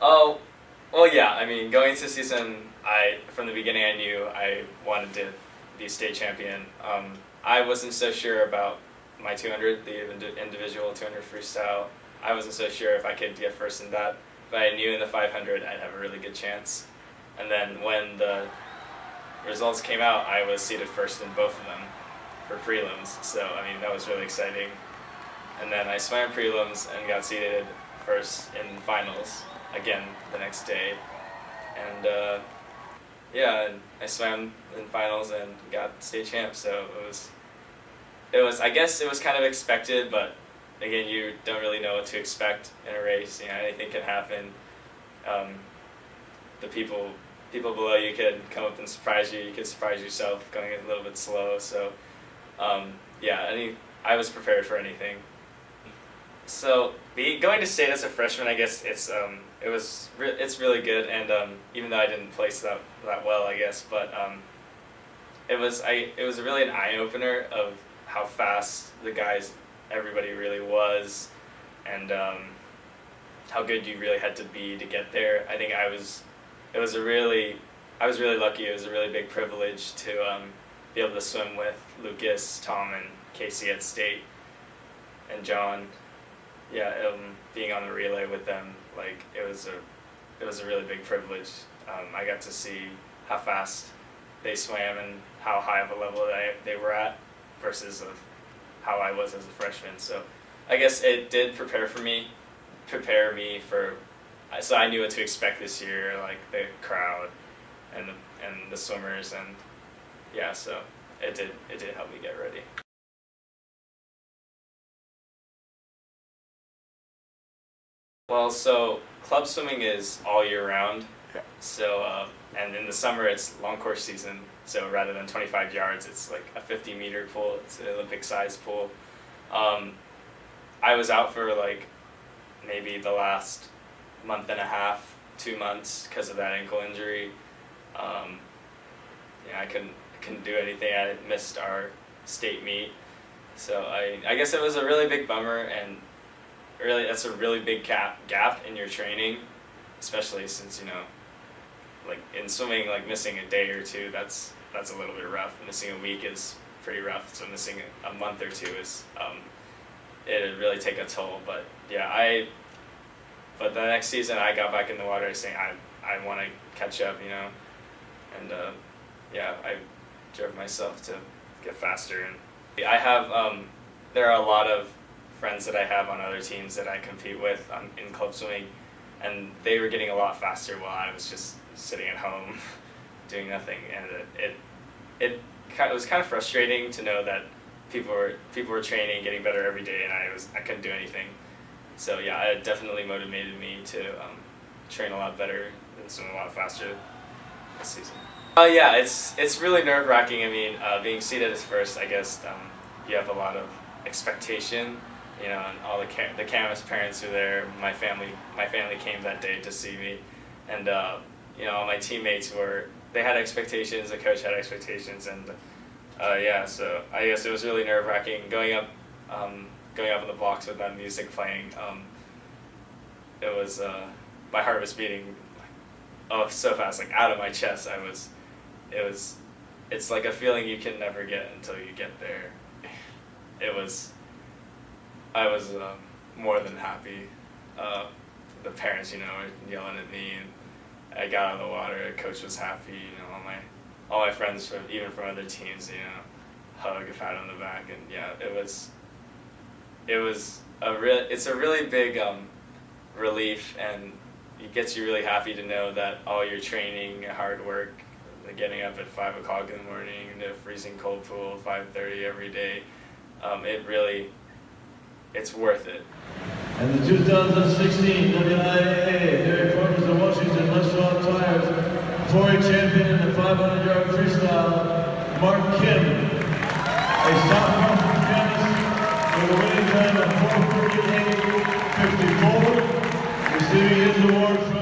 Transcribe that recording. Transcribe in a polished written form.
Oh, well, yeah. I mean, going into the season, from the beginning I knew I wanted to be a state champion. I wasn't so sure about my 200, the individual 200 freestyle. I wasn't so sure if I could get first in that, but I knew in the 500 I'd have a really good chance. And then when the results came out, I was seated first in both of them for prelims. So I mean, that was really exciting. And then I swam prelims and got seated first in finals again the next day. And yeah, I swam in finals and got state champ. So it was I guess it was kind of expected, but again, you don't really know what to expect in a race. You know, anything can happen. The people below you could come up and surprise you. You could surprise yourself going a little bit slow. So yeah, I was prepared for anything. So going to state as a freshman, I guess it's really good, and even though I didn't place that well, I guess, but it was really an eye opener of how fast everybody really was, and how good you really had to be to get there. I think I was really lucky. It was a really big privilege to be able to swim with Lucas, Tom, and Casey at state, and John. Yeah, being on the relay with them, like it was a really big privilege. I got to see how fast they swam and how high of a level they were at versus of how I was as a freshman. So I guess it did prepare me for. So I knew what to expect this year, like the crowd and the swimmers, and yeah, so it did help me get ready. Well, so club swimming is all year round. Yeah. So and in the summer it's long course season. So rather than 25 yards, it's like a 50-meter pool. It's an Olympic-sized pool. I was out for like maybe the last month and a half, 2 months because of that ankle injury. Yeah, I couldn't do anything. I missed our state meet. So I guess it was a really big bummer, and really that's a really big gap in your training, especially since, you know, like in swimming, like missing a day or two, that's a little bit rough. Missing a week is pretty rough, so missing a month or two is it'd really take a toll. But yeah, but the next season I got back in the water saying I want to catch up, you know, and yeah, I drove myself to get faster. And I have there are a lot of friends that I have on other teams that I compete with in club swimming, and they were getting a lot faster while I was just sitting at home doing nothing, and it was kind of frustrating to know that people were training, getting better every day, and I couldn't do anything. So yeah, it definitely motivated me to train a lot better and swim a lot faster this season. Yeah, it's really nerve-wracking. I mean, being seated as first, I guess you have a lot of expectation, you know, and all the Camas parents were there. My family came that day to see me, and you know, my teammates they had expectations. The coach had expectations, and yeah, so I guess it was really nerve-wracking going up on the blocks with that music playing. It was my heart was beating so fast, like out of my chest. It's like a feeling you can never get until you get there. I was more than happy. The parents, you know, were yelling at me, and I got out of the water. The coach was happy. You know, all my friends even from other teams, you know, hug, a pat on the back, and yeah, it's a really big relief, and it gets you really happy to know that all your training, hard work, getting up at 5 o'clock in the morning in a freezing cold pool, 5:30 every day, it's worth it. And the 2016 WIAA Dairy Farmers of Washington Restaurant Tires Tory champion in the 500-yard freestyle, Mark Kim, a sophomore from Camas with a winning time of 4:48.54, receiving his award from